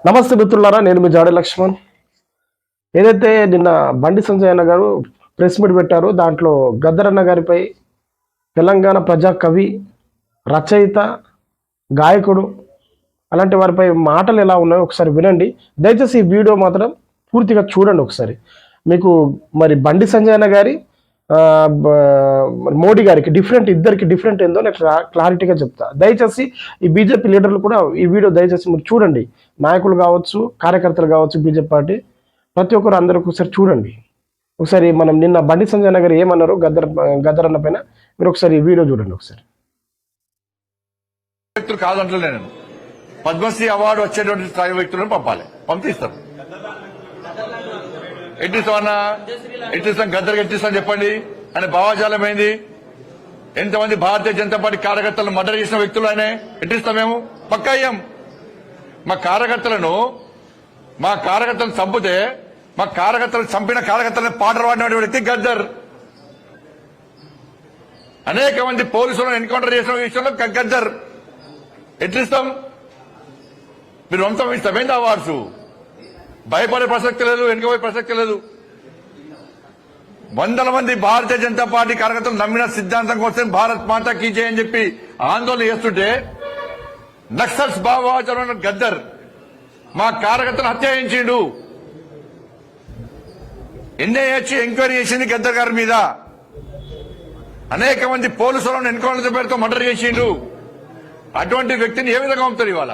నమస్తే మిత్రులారా, నేను మీ జాడే లక్ష్మణ్. ఏదైతే నిన్న బండి సంజయ్ అన్న గారు ప్రెస్ మీట్ పెట్టారో దాంట్లో గద్దరన్న గారిపై తెలంగాణ ప్రజా కవి, రచయిత, గాయకుడు అలాంటి వారిపై మాటలు ఎలా ఉన్నాయో ఒకసారి వినండి. దయచేసి ఈ వీడియో మాత్రం పూర్తిగా చూడండి ఒకసారి. మీకు మరి బండి సంజయ్ అన్న గారి మోడీ గారికి ఇద్దరికి డిఫరెంట్ ఏందో నేను క్లారిటీగా చెప్తా. దయచేసి ఈ బీజేపీ లీడర్లు కూడా ఈ వీడియో దయచేసి మీరు చూడండి. నాయకులు కావచ్చు, కార్యకర్తలు కావచ్చు, బీజేపీ పార్టీ ప్రతి ఒక్కరు అందరూ ఒకసారి చూడండి. ఒకసారి మనం నిన్న బండి సంజయ్ అన్న గారు ఏమన్నారు గద్దరన్న పైన మీరు ఒకసారి ఈ వీడియో చూడండి ఒకసారి. వ్యక్తులు కాదంటలే, నేను పద్మశ్రీ అవార్డు వచ్చేటువంటి స్థాయి వ్యక్తులను పంపిస్తాం. ఎట్టిస్తాం గద్దరికి ఎట్టిస్తాం చెప్పండి అని భావాజాలం ఏంది? ఎంతమంది భారతీయ జనతా పార్టీ కార్యకర్తలను మర్డర్ చేసిన వ్యక్తులు ఆయన ఎట్టిస్తాం? మేము పక్కా అయ్యాం. మా కార్యకర్తలను చంపితే మా కార్యకర్తలను చంపిన కార్యకర్తలను పాటలు పాడిన వ్యక్తి గద్దర్. అనేక మంది పోలీసులను ఎన్కౌంటర్ చేసిన విషయంలో గద్దర్. ఎట్లిస్తాం? మీరు వంశం ఇస్తామేంటి అవార్డ్స్? భయపడే ప్రసక్తి లేదు, వెనుకపోయే ప్రసక్తి లేదు. వందల మంది భారతీయ జనతా పార్టీ కార్యకర్తలు నమ్మిన సిద్ధాంతం కోసం భారత్ మాతా కీ జై అని చెప్పి ఆందోళన చేస్తుంటే నక్సల్స్ భావజాలం గద్దర్ మా కార్యకర్తలు హత్య చేయించిండు. ఎన్ఐఏ ఎంక్వైరీ చేసింది గద్దర్ గారి మీద. అనేక మంది పోలీసులను ఎన్కౌంటర్ పేరుతో మర్డర్ చేసిండు. అటువంటి వ్యక్తిని ఏ విధంగా పంపుతారు ఇవాళ?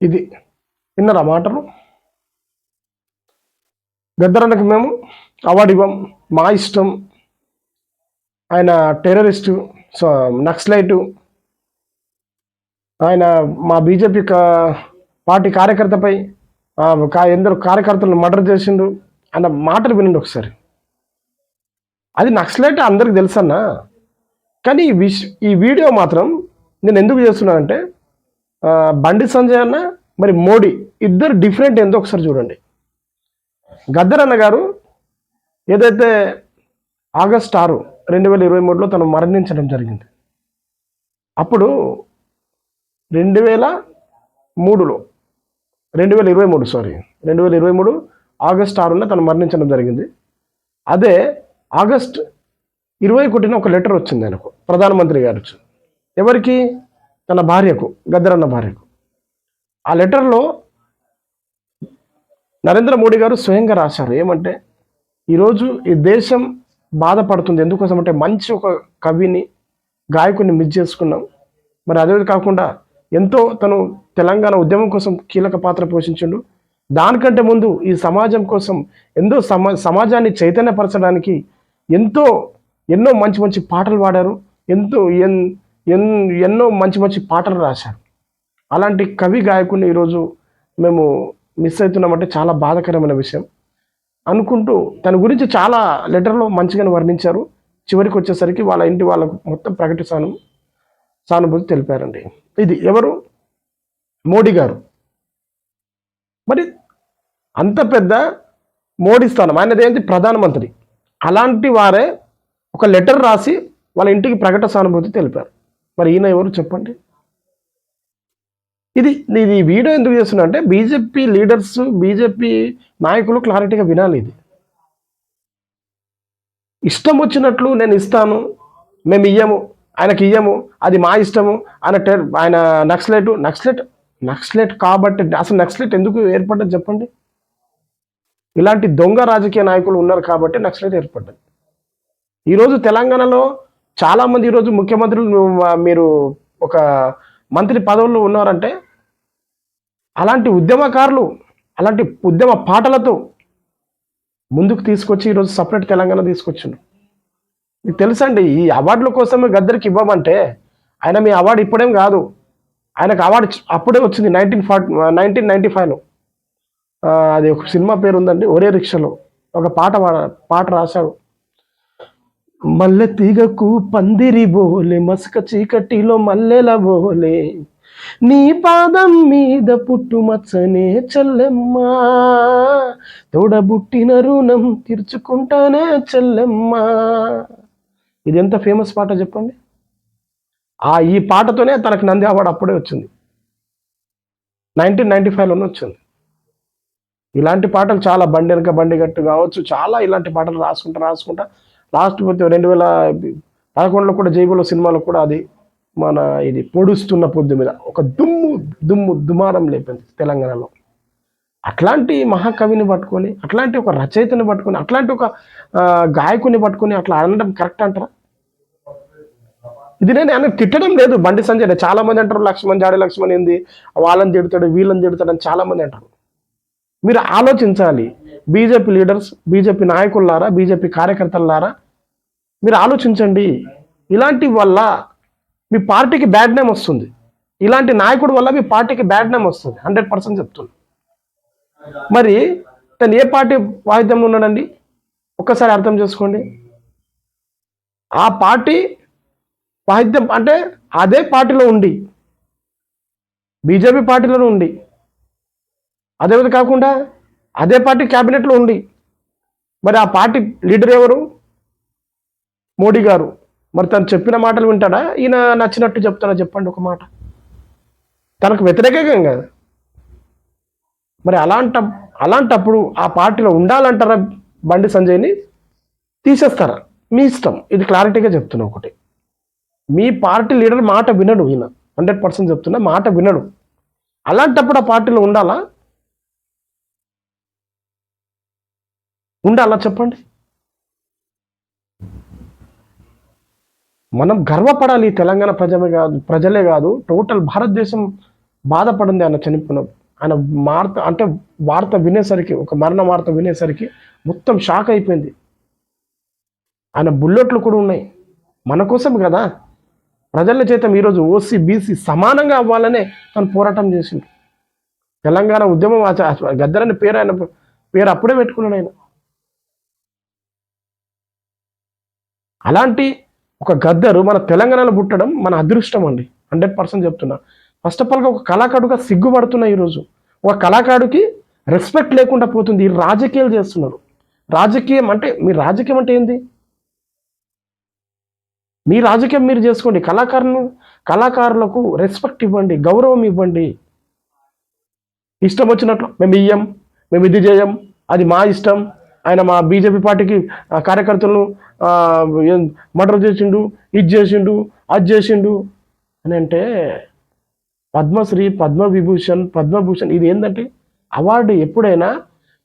ఇది విన్నారా మాటలు? గద్దరన్నకి మేము అవార్డు ఇవ్వం, మా ఇష్టం, ఆయన టెర్రరిస్టు, నక్సలైటు, ఆయన మా బీజేపీ పార్టీ కార్యకర్తపై ఎందరో కార్యకర్తలను మర్డర్ చేసిండు అన్న మాటలు వినండి ఒకసారి. అది నక్సలైట్ అందరికి తెలుసన్నా, కానీ ఈ వీడియో మాత్రం నేను ఎందుకు చేస్తున్నానంటే బండి సంజయ్ అన్న మరి మోడీ ఇద్దరు డిఫరెంట్ ఏందో ఒకసారి చూడండి. గద్దరన్న గారు ఏదైతే ఆగస్ట్ 6, 2023లో తను మరణించడం జరిగింది. అప్పుడు 2023 ఆగస్ట్ 6న తను మరణించడం జరిగింది. అదే ఆగస్ట్ 21న ఒక లెటర్ వచ్చింది ఆయనకు, ప్రధానమంత్రి గారు. ఎవరికి? తన భార్యకు, గద్దరన్న భార్యకు. ఆ లెటర్లో నరేంద్ర మోడీ గారు స్వయంగా రాశారు ఏమంటే, ఈరోజు ఈ దేశం బాధపడుతుంది. ఎందుకోసం అంటే మంచి ఒక కవిని, గాయకుని మిస్ చేసుకున్నాం. మరి అదే కాకుండా ఎంతో తను తెలంగాణ ఉద్యమం కోసం కీలక పాత్ర పోషించిండు. దానికంటే ముందు ఈ సమాజం కోసం సమాజాన్ని చైతన్యపరచడానికి ఎన్నో మంచి పాటలు పాడారు, ఎన్నో మంచి పాటలు రాశారు. అలాంటి కవి గాయకుడిని ఈరోజు మేము మిస్ అవుతున్నామంటే చాలా బాధాకరమైన విషయం అనుకుంటూ తన గురించి చాలా లెటర్లో మంచిగానే వర్ణించారు. చివరికి వచ్చేసరికి వాళ్ళ ఇంటి వాళ్ళకు మొత్తం సానుభూతి తెలిపారండి. ఇది ఎవరు? మోడీ గారు. మరి అంత పెద్ద మోడీ స్థానం, ఆయనది ఏంటి? ప్రధానమంత్రి. అలాంటి వారే ఒక లెటర్ రాసి వాళ్ళ ఇంటికి సానుభూతి తెలిపారు. మరి ఈయన ఎవరు చెప్పండి? ఇది వీడియో ఎందుకు చేస్తున్నా అంటే బీజేపీ లీడర్స్, బీజేపీ నాయకులు క్లారిటీగా వినాలి. ఇది ఇష్టం వచ్చినట్లు నేను ఇస్తాను, మేము ఇయ్యము, ఆయనకి ఇయ్యము, అది మా ఇష్టము, ఆయన నక్సలైట్ కాబట్టి అసలు నక్సలైట్ ఎందుకు ఏర్పడ్డది చెప్పండి? ఇలాంటి దొంగ రాజకీయ నాయకులు ఉన్నారు కాబట్టి నక్సలైట్ ఏర్పడ్డది. ఈరోజు తెలంగాణలో చాలామంది ఈరోజు ముఖ్యమంత్రులు, మీరు ఒక మంత్రి పదవుల్లో ఉన్నారంటే అలాంటి ఉద్యమకారులు, అలాంటి ఉద్యమ పాటలతో ముందుకు తీసుకొచ్చి ఈరోజు సపరేట్ తెలంగాణ తీసుకొచ్చిండు. మీకు తెలుసండి, ఈ అవార్డుల కోసమే గద్దరికి ఇవ్వమంటే ఆయన మీ అవార్డు ఇప్పుడేం కాదు, ఆయనకు అవార్డు అప్పుడే వచ్చింది 1995లో. అది ఒక సినిమా పేరు ఉందండి, ఒరే రిక్షలో ఒక పాట రాశాడు. మల్లె తీగకు పందిరి బోలే, మసక చీకటిలో మల్లెల బోలే, నీ పాదం మీద పుట్టుమచ్చనే చెల్లెమ్మా, తోడబుట్టిన రుణం తీర్చుకుంటానే చెల్లెమ్మా. ఇది ఎంత ఫేమస్ పాట చెప్పండి. ఈ పాటతోనే తనకు నంది అవార్డు అప్పుడే వచ్చింది, 1995లోనే వచ్చింది. ఇలాంటి పాటలు చాలా, బండి వెనక బండి గట్టు కావచ్చు, చాలా ఇలాంటి పాటలు రాసుకుంటా లాస్ట్ 2011లో కూడా జైబులో సినిమాలో కూడా అది మన ఇది పొడుస్తున్న పొద్దు మీద ఒక దుమారం లేపింది తెలంగాణలో. అట్లాంటి మహాకవిని పట్టుకొని, అట్లాంటి ఒక రచయితని పట్టుకొని, అట్లాంటి ఒక గాయకుని పట్టుకొని అట్లా అనడం కరెక్ట్ అంటారా? ఇది నేను ఆయన తిట్టడం లేదు బండి సంజయ్. చాలా మంది అంటారు లక్ష్మణ్, జాడే లక్ష్మణ్ ఏంది వాళ్ళని తిడతాడు వీళ్ళని తిడతాడు అని చాలా మంది అంటారు. మీరు ఆలోచించాలి. బీజేపీ లీడర్స్, బీజేపీ నాయకులారా, బీజేపీ కార్యకర్తలారా, మీరు ఆలోచించండి. ఇలాంటి వల్ల మీ పార్టీకి బ్యాడ్ నేమ్ వస్తుంది. ఇలాంటి నాయకుడు వల్ల మీ పార్టీకి బ్యాడ్ నేమ్ వస్తుంది, 100% చెప్తుంది. మరి తను ఏ పార్టీ వాయిద్యంలో ఉన్నాడండి ఒక్కసారి అర్థం చేసుకోండి. ఆ పార్టీ వాయిద్యం అంటే అదే పార్టీలో ఉండి, బీజేపీ పార్టీలో ఉండి, అదేవిధంగా కాకుండా అదే పార్టీ క్యాబినెట్లో ఉండి, మరి ఆ పార్టీ లీడర్ ఎవరు? మోడీ గారు. మరి తను చెప్పిన మాటలు వింటాడా, ఈయన నచ్చినట్టు చెప్తాడా? చెప్పండి ఒక మాట. తనకు వ్యతిరేకంగా కదా. మరి అలాంటప్పుడు ఆ పార్టీలో ఉండాలంటారా? బండి సంజయ్ని తీసేస్తారా? మీ ఇష్టం. ఇది క్లారిటీగా చెప్తున్నా. ఒకటి, మీ పార్టీ లీడర్ మాట వినడు, ఈయన 100% చెప్తున్నా, మాట వినడు. అలాంటప్పుడు ఆ పార్టీలో ఉండాలా చెప్పండి. మనం గర్వపడాలి. తెలంగాణ ప్రజలే కాదు టోటల్ భారతదేశం బాధపడింది ఆయన చనిపోయిన. ఆయన వార్త వినేసరికి, ఒక మరణ వార్త వినేసరికి మొత్తం షాక్ అయిపోయింది. ఆయన బుల్లెట్లు కూడా ఉన్నాయి. మన కోసం కదా, ప్రజల చేత ఈరోజు ఓసీ బీసీ సమానంగా అవ్వాలనే తను పోరాటం చేసింది. తెలంగాణ ఉద్యమం గద్దరని పేరు అప్పుడే పెట్టుకున్నాడు ఆయన. అలాంటి ఒక గద్దరు మన తెలంగాణలో పుట్టడం మన అదృష్టం అండి, 100% చెప్తున్నా. ఫస్ట్ ఆఫ్ ఆల్గా ఒక కళాకారుడుగా సిగ్గుపడుతున్నా ఈరోజు. ఒక కళాకారుడికి రెస్పెక్ట్ లేకుండా పోతుంది. ఈ రాజకీయాలు చేస్తున్నారు. రాజకీయం అంటే మీ రాజకీయం అంటే ఏంది? మీ రాజకీయం మీరు చేసుకోండి. కళాకారులకు రెస్పెక్ట్ ఇవ్వండి, గౌరవం ఇవ్వండి. ఇష్టం వచ్చినట్లు మేము ఇది చేయం, అది మా ఇష్టం, ఆయన మా బీజేపీ పార్టీకి కార్యకర్తలను మర్డర్ చేసిండు, ఇది చేసిండు, అది చేసిండు అని అంటే పద్మశ్రీ, పద్మభూషణ్ ఇది ఏంటంటే అవార్డు ఎప్పుడైనా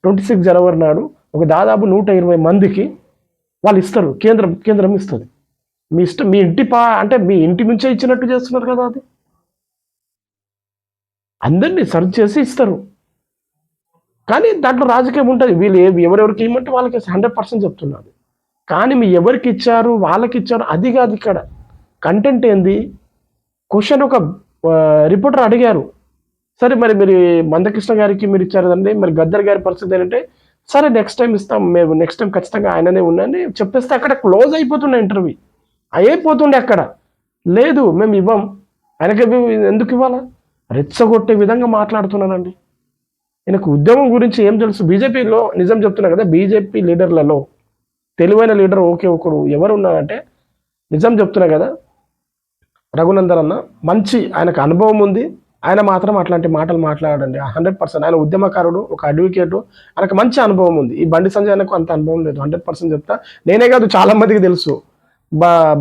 26 జనవరి నాడు ఒక దాదాపు 120 మందికి వాళ్ళు ఇస్తారు. కేంద్రం ఇస్తుంది. మీ ఇష్టం, మీ అంటే మీ ఇంటి నుంచే ఇచ్చినట్టు చేస్తున్నారు కదా. అది అందరినీ సర్చ్ చేసి ఇస్తారు. కానీ దాంట్లో రాజకీయం ఉంటుంది. వీళ్ళు ఎవరెవరికి ఇవ్వమంటే వాళ్ళకి 100% చెప్తున్నారు. కానీ మీ ఎవరికి ఇచ్చారు, వాళ్ళకి ఇచ్చారు, అది కాదు ఇక్కడ. కంటెంట్ ఏంది? క్వశ్చన్ ఒక రిపోర్టర్ అడిగారు, సరే మరి మీరు మందకృష్ణ గారికి మీరు ఇచ్చారు కదండి, మరి గద్దర్ గారి పరిస్థితి ఏంటంటే, సరే నెక్స్ట్ టైం ఇస్తాం, మేము నెక్స్ట్ టైం ఖచ్చితంగా ఆయననే ఉన్నాయని చెప్పేస్తే అక్కడ క్లోజ్ అయిపోతుండే ఇంటర్వ్యూ. అయిపోతుండే అక్కడ. లేదు మేము ఇవ్వం, ఆయనకి ఎందుకు ఇవ్వాలా? రెచ్చగొట్టే విధంగా మాట్లాడుతున్నానండి. ఈయనకు ఉద్యమం గురించి ఏం తెలుసు? బీజేపీలో నిజం చెప్తున్నా కదా, బీజేపీ లీడర్లలో తెలివైన లీడర్ ఒకడు ఎవరు ఉన్నారంటే, నిజం చెప్తున్నా కదా, రఘునందన్ అన్న మంచి, ఆయనకు అనుభవం ఉంది. ఆయన మాత్రం అట్లాంటి మాటలు మాట్లాడండి 100%. ఆయన ఉద్యమకారుడు, ఒక అడ్వకేటు, ఆయనకు మంచి అనుభవం ఉంది. ఈ బండి సంజయ్ ఆయనకు అంత అనుభవం లేదు, 100% చెప్తా. నేనే కాదు చాలా మందికి తెలుసు.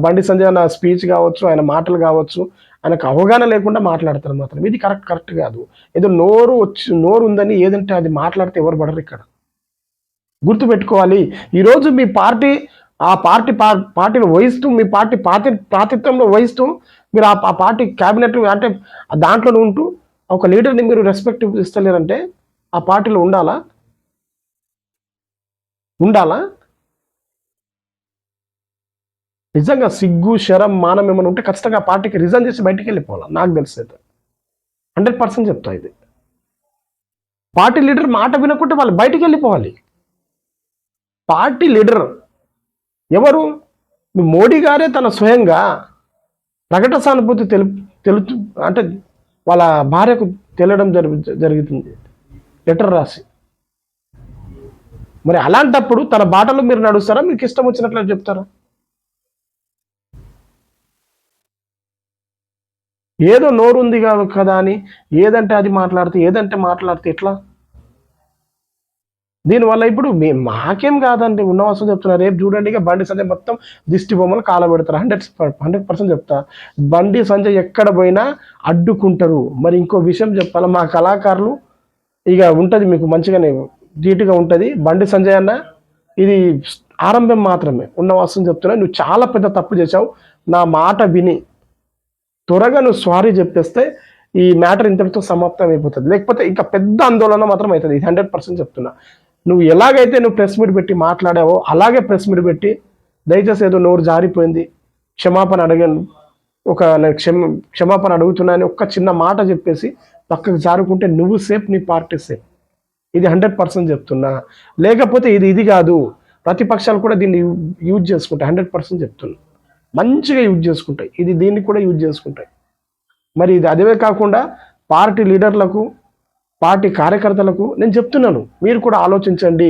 బండి సంజయ్ అన్న స్పీచ్ కావచ్చు, ఆయన మాటలు కావచ్చు, ఆయనకు అవగాహన లేకుండా మాట్లాడతారు మాత్రం. ఇది కరెక్ట్ కాదు. ఏదో నోరు ఉందని ఏదంటే అది మాట్లాడితే ఎవరు పడరు ఇక్కడ. గుర్తుపెట్టుకోవాలి. ఈరోజు మీ పార్టీ పార్టీని వహిస్తూ, మీ పార్టీ ప్రాతిత్వంలో వహిస్తూ, మీరు ఆ పార్టీ క్యాబినెట్ అంటే దాంట్లో ఉంటూ ఒక లీడర్ని మీరు రెస్పెక్ట్ ఇస్తలేరంటే ఆ పార్టీలో ఉండాలా? నిజంగా సిగ్గు, శరం, మానం ఏమైనా ఉంటే ఖచ్చితంగా ఆ పార్టీకి రిజైన్ చేసి బయటికి వెళ్ళిపోవాలి. నాకు తెలిసి అయితే 100% చెప్తా. ఇది పార్టీ లీడర్ మాట వినకుంటే వాళ్ళు బయటికి వెళ్ళిపోవాలి. పార్టీ లీడర్ ఎవరు? మోడీ గారే తన స్వయంగా ప్రకట సానుభూతి తెలుపు అంటే వాళ్ళ భార్యకు తెలియడం జరుగుతుంది, లెటర్ రాసి. మరి అలాంటప్పుడు తన బాటలో మీరు నడుస్తారా? మీకు ఇష్టం వచ్చినట్లు చెప్తారా? ఏదో నోరుంది కదా అని ఏదంటే అది మాట్లాడితే ఎట్లా? దీనివల్ల ఇప్పుడు మాకేం కాదండి, ఉన్న వస్తువు చెప్తున్నా. రేపు చూడండి ఇక బండి సంజయ్ మొత్తం దిష్టి బొమ్మలు కాలబెడతారు. 100% చెప్తా. బండి సంజయ్ ఎక్కడ పోయినా అడ్డుకుంటారు. మరి ఇంకో విషయం చెప్పాలి, మా కళాకారులు ఇక ఉంటుంది మీకు మంచిగానే ధీటుగా ఉంటుంది. బండి సంజయ్ అన్న ఇది ఆరంభం మాత్రమే, ఉన్న వస్తువుని చెప్తున్నా. నువ్వు చాలా పెద్ద తప్పు చేశావు. నా మాట విని త్వరగా నువ్వు సారీ చెప్పేస్తే ఈ మ్యాటర్ ఇంతటితో సమాప్తం అయిపోతుంది. లేకపోతే ఇంకా పెద్ద ఆందోళన మాత్రం అవుతుంది. ఇది 100% చెప్తున్నా. నువ్వు ఎలాగైతే నువ్వు ప్రెస్ మీట్ పెట్టి మాట్లాడావో అలాగే ప్రెస్ మీట్ పెట్టి దయచేసి ఏదో నోరు జారిపోయింది, క్షమాపణ అడగను, నేను క్షమాపణ అడుగుతున్నా అని ఒక్క చిన్న మాట చెప్పేసి పక్కకు జారుకుంటే నువ్వు సేఫ్, నీ పార్టీ సేఫ్. ఇది 100% చెప్తున్నా. లేకపోతే ఇది కాదు, ప్రతిపక్షాలు కూడా దీన్ని యూజ్ చేసుకుంటాయి. 100% చెప్తున్నా, మంచిగా యూజ్ చేసుకుంటాయి. దీన్ని కూడా యూజ్ చేసుకుంటాయి. మరి ఇది అదే కాకుండా పార్టీ లీడర్లకు, పార్టీ కార్యకర్తలకు నేను చెప్తున్నాను, మీరు కూడా ఆలోచించండి.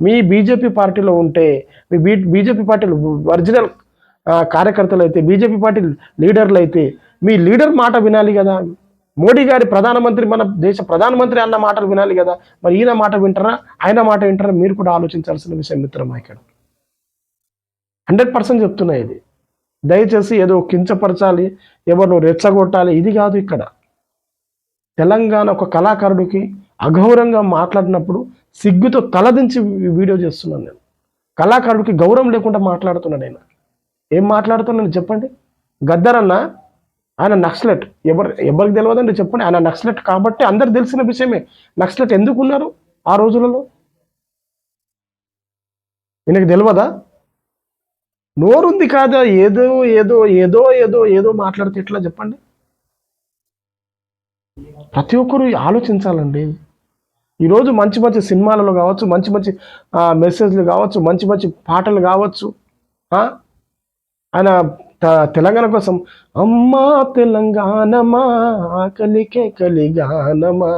మీ బీజేపీ పార్టీలో ఉంటే, మీ బీజేపీ పార్టీలో ఒరిజినల్ కార్యకర్తలు అయితే, బీజేపీ పార్టీ లీడర్లు అయితే మీ లీడర్ మాట వినాలి కదా. మోడీ గారి ప్రధానమంత్రి, మన దేశ ప్రధానమంత్రి అన్న మాటలు వినాలి కదా. మరి ఈయన మాట వింటారా, ఆయన మాట వింటారా? మీరు కూడా ఆలోచించాల్సిన విషయం మిత్రమా. ఇక్కడ 100% చెప్తున్నా. ఇది దయచేసి ఏదో కించపరచాలి, ఎవరిని రెచ్చగొట్టాలి, ఇది కాదు. ఇక్కడ తెలంగాణ ఒక కళాకారుడికి అగౌరవంగా మాట్లాడినప్పుడు సిగ్గుతో తలదించి వీడియో చేస్తున్నాను నేను. కళాకారుడికి గౌరవం లేకుండా మాట్లాడుతున్నాను నేను. ఏం మాట్లాడుతున్నాను చెప్పండి. గద్దరన్న ఆయన నక్సలెట్, ఎవరికి తెలియదండి చెప్పండి. ఆయన నక్సలెట్ కాబట్టి అందరికి తెలిసిన విషయమే. నక్సలెట్ ఎందుకు ఉన్నారు ఆ రోజులలో? ఈయనకి తెలియదా? నోరుంది కాదా, ఏదో ఏదో ఏదో ఏదో ఏదో మాట్లాడితే ఎట్లా చెప్పండి. ప్రతి ఒక్కరు ఆలోచించాలండి. ఈరోజు మంచి మంచి సినిమాలలో కావచ్చు, మంచి మంచి మెసేజ్లు కావచ్చు, మంచి మంచి పాటలు కావచ్చు, ఆయన తెలంగాణ కోసం అమ్మా తెలంగాణమా కలికే కలిగానమా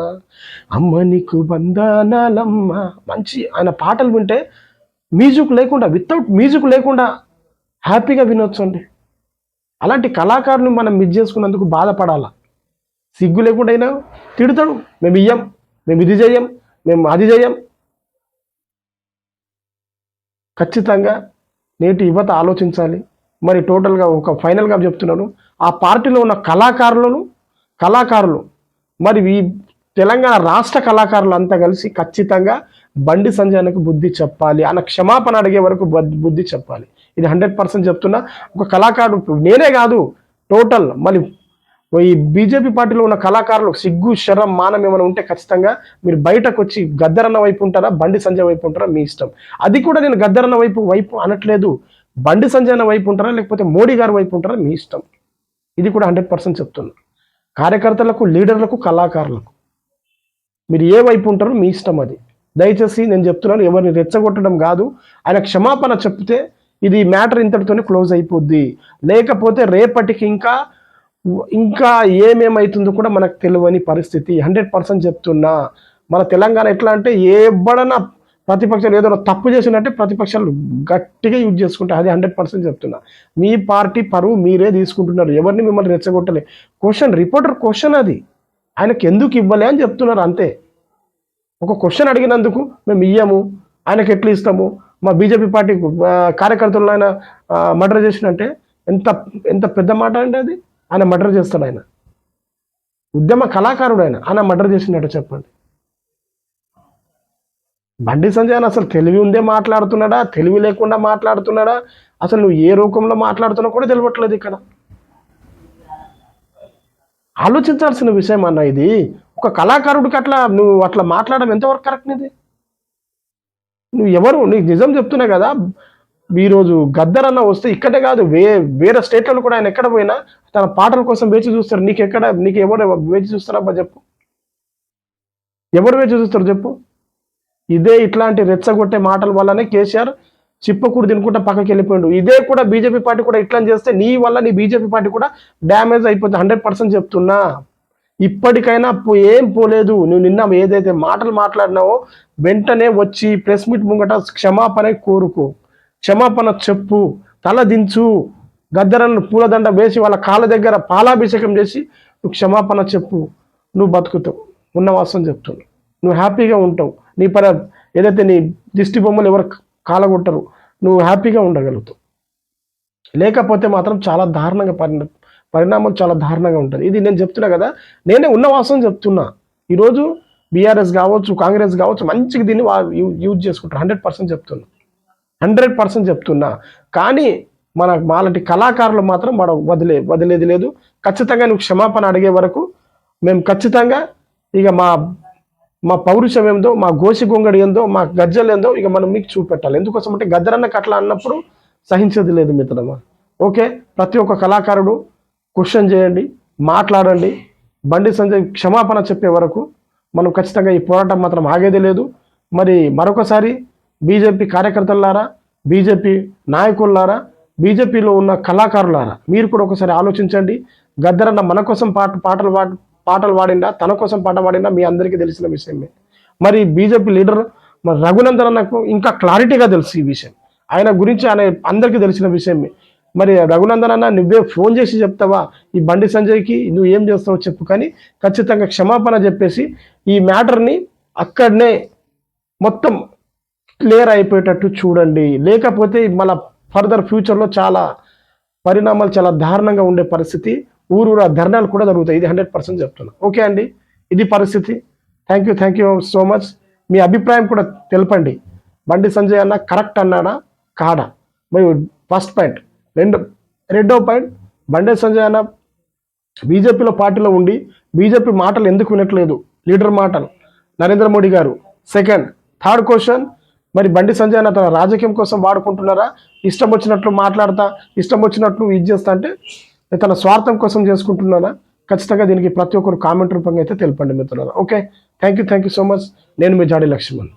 అమ్మ నీకు బంధనాలమ్మ, మంచి ఆయన పాటలు వింటే మ్యూజిక్ లేకుండా, వితౌట్ మ్యూజిక్ లేకుండా హ్యాపీగా వినొచ్చు అండి. అలాంటి కళాకారుని మనం మిస్ చేసుకున్నందుకు బాధపడాలా. సిగ్గు లేకుండా అయినా తిడతాడు, మేము ఇయ్యం, మేము ఇది చేయం, మేము అది చేయం. ఖచ్చితంగా నేటి యువత ఆలోచించాలి. మరి టోటల్గా ఒక ఫైనల్గా చెప్తున్నాను, ఆ పార్టీలో ఉన్న కళాకారులు మరి ఈ తెలంగాణ రాష్ట్ర కళాకారులు అంతా కలిసి ఖచ్చితంగా బండి సంజయ్కి బుద్ధి చెప్పాలి. ఆయన క్షమాపణ అడిగే వరకు బుద్ధి చెప్పాలి. ఇది 100% చెప్తున్నా. ఒక కళాకారుడు, నేనే కాదు, టోటల్ మరి ఈ బీజేపీ పార్టీలో ఉన్న కళాకారులు సిగ్గు, శరం, మానం ఏమైనా ఉంటే ఖచ్చితంగా మీరు బయటకు వచ్చి గద్దరన్న వైపు ఉంటారా, బండి సంజయ్ వైపు ఉంటారా, మీ ఇష్టం. అది కూడా నేను గద్దరన్న వైపు అనట్లేదు. బండి సంజయ్ అన్న వైపు ఉంటారా, లేకపోతే మోడీ గారి వైపు ఉంటారా, మీ ఇష్టం. ఇది కూడా 100% చెప్తున్నా. కార్యకర్తలకు, లీడర్లకు, కళాకారులకు మీరు ఏ వైపు ఉంటారో మీ ఇష్టం. అది దయచేసి నేను చెప్తున్నాను, ఎవరిని రెచ్చగొట్టడం కాదు. ఆయన క్షమాపణ చెప్తే ఇది మ్యాటర్ ఇంతటితోనే క్లోజ్ అయిపోద్ది. లేకపోతే రేపటికి ఇంకా ఏమేమవుతుందో కూడా మనకు తెలియని పరిస్థితి. 100% చెప్తున్నా. మన తెలంగాణ ఎట్లా అంటే, ఎవడన్నా ప్రతిపక్షాలు ఏదైనా తప్పు చేసినట్టే ప్రతిపక్షాలు గట్టిగా యూజ్ చేసుకుంటాయి. అది 100% చెప్తున్నా. మీ పార్టీ పరువు మీరే తీసుకుంటున్నారు, ఎవరిని మిమ్మల్ని రెచ్చగొట్టలే. రిపోర్టర్ క్వశ్చన్ అది ఆయనకు ఎందుకు ఇవ్వలే అని చెప్తున్నారు అంతే. ఒక క్వశ్చన్ అడిగినందుకు మేము ఇయ్యము, ఆయనకు ఎట్లా ఇస్తాము, మా బీజేపీ పార్టీ కార్యకర్తలు ఆయన మర్డర్ చేసినంటే ఎంత పెద్ద మాట అండి అది. ఆయన మర్డర్ చేస్తాడు, ఆయన ఉద్యమ కళాకారుడు, ఆయన మర్డర్ చేసినట్టు చెప్పండి. బండి సంజయ్ అసలు తెలివి ఉందే మాట్లాడుతున్నాడా, తెలివి లేకుండా మాట్లాడుతున్నాడా, అసలు నువ్వు ఏ రూపంలో మాట్లాడుతున్నా కూడా తెలియట్లేదు. ఇక్కడ ఆలోచించాల్సిన విషయం అన్న. ఇది ఒక కళాకారుడికి నువ్వు అట్లా మాట్లాడడం ఎంతవరకు కరెక్ట్? నువ్వు ఎవరు? నీకు నిజం చెప్తున్నా కదా. ఈరోజు గద్దరన్న వస్తే ఇక్కడే కాదు, వేరే స్టేట్లలో కూడా ఆయన ఎక్కడ పోయినా తన పాటల కోసం వేచి చూస్తారు. నీకు ఎవరు వేచి చూస్తారబ్బా చెప్పు? ఎవరు వేచి చూస్తారు చెప్పు? ఇదే ఇట్లాంటి రెచ్చగొట్టే మాటల వల్లనే కేసీఆర్ చిప్పకూడు తినుకుంటా పక్కకి వెళ్ళిపోయాడు. ఇదే కూడా బీజేపీ పార్టీ కూడా ఇట్లా చేస్తే నీ వల్ల నీ బీజేపీ పార్టీ కూడా డ్యామేజ్ అయిపోతుంది. 100% చెప్తున్నా. ఇప్పటికైనా ఏం పోలేదు. నువ్వు నిన్న ఏదైతే మాటలు మాట్లాడినావో వెంటనే వచ్చి ప్రెస్ మీట్ ముంగట క్షమాపణ కోరుకో, క్షమాపణ చెప్పు, తల దించు, గద్దరನ್ನು పూలదండ వేసి వాళ్ళ కాళ్ళ దగ్గర పాలాభిషేకం చేసి నువ్వు క్షమాపణ చెప్పు, నువ్వు బతుకుతావు. ఉన్న వాస్తవం చెప్తున్నావు. నువ్వు హ్యాపీగా ఉంటావు. నీ ఏదైతే నీ దిష్టి బొమ్మలు ఎవరు కాలగొట్టరు, నువ్వు హ్యాపీగా ఉండగలుగుతావు. లేకపోతే మాత్రం చాలా దారుణంగా పరిణామం చాలా దారుణంగా ఉంటుంది. ఇది నేను చెప్తున్నా కదా, నేనే ఉన్న వాస్తవం చెప్తున్నా. ఈరోజు బీఆర్ఎస్ కావచ్చు, కాంగ్రెస్ కావచ్చు, మంచిగా దీన్ని యూజ్ చేసుకుంటారు. 100% చెప్తున్నా, 100% చెప్తున్నా. కానీ మాలాంటి కళాకారులు మాత్రం వదిలేది లేదు. ఖచ్చితంగా నువ్వు క్షమాపణ అడిగే వరకు మేము ఖచ్చితంగా ఇక మా పౌరుషం ఏందో, మా గోసి గొంగడి ఏందో, మా గజ్జలు ఏందో ఇక మనం మీకు చూపెట్టాలి. ఎందుకోసం అంటే గద్దరన్నకు అట్లా అన్నప్పుడు సహించేది లేదు మిత్రమా. ఓకే, ప్రతి ఒక్క కళాకారుడు క్వశ్చన్ చేయండి, మాట్లాడండి. బండి సంజయ్ క్షమాపణ చెప్పే వరకు మనం ఖచ్చితంగా ఈ పోరాటం మాత్రం ఆగేది లేదు. మరి మరొకసారి బీజేపీ కార్యకర్తలారా, బీజేపీ నాయకులారా, బీజేపీలో ఉన్న కళాకారులారా, మీరు కూడా ఒకసారి ఆలోచించండి. గద్దరన్న మన కోసం పాటలు పాడిందా, తన కోసం పాట పాడిందా మీ అందరికీ తెలిసిన విషయమే. మరి బీజేపీ లీడర్ మరి రఘునందన్ అన్నకు ఇంకా క్లారిటీగా తెలుసు ఈ విషయం. ఆయన గురించి అందరికీ తెలిసిన విషయమే. మరి రఘునందన్ అన్న నువ్వే ఫోన్ చేసి చెప్తావా ఈ బండి సంజయ్కి నువ్వు ఏం చేస్తావో చెప్పు, కానీ ఖచ్చితంగా క్షమాపణ చెప్పేసి ఈ మ్యాటర్ని అక్కడనే మొత్తం క్లియర్ అయిపోయేటట్టు చూడండి. లేకపోతే మళ్ళీ ఫర్దర్ ఫ్యూచర్లో చాలా పరిణామాలు చాలా దారుణంగా ఉండే పరిస్థితి, ఊరూరా ధర్నాలు కూడా జరుగుతాయి. ఇది 100% చెప్తున్నా. ఓకే అండి, ఇది పరిస్థితి. Thank you so much. మీ అభిప్రాయం కూడా తెలపండి. బండి సంజయ్ అన్న కరెక్ట్ అన్నాడా కాడా? మరి ఫస్ట్ పాయింట్. రెండో పాయింట్, బండి సంజయ్ అన్న బీజేపీలో పార్టీలో ఉండి బీజేపీ మాటలు ఎందుకు వినట్లేదు, లీడర్ మాటలు, నరేంద్ర మోడీ గారు. థర్డ్ క్వశ్చన్, మరి బండి సంజయ్ అన్న తన రాజకీయం కోసం వాడుకుంటున్నారా? ఇష్టం వచ్చినట్లు మాట్లాడతా, ఇష్టం వచ్చినట్లు ఇది చేస్తా అంటే తన స్వార్థం కోసం చేసుకుంటున్నారా? ఖచ్చితంగా దీనికి ప్రతి ఒక్కరు కామెంట్ రూపంగా అయితే తెలపండి మిత్రులారా. Okay, thank you so much. నేను మీ జాడి లక్ష్మణ్.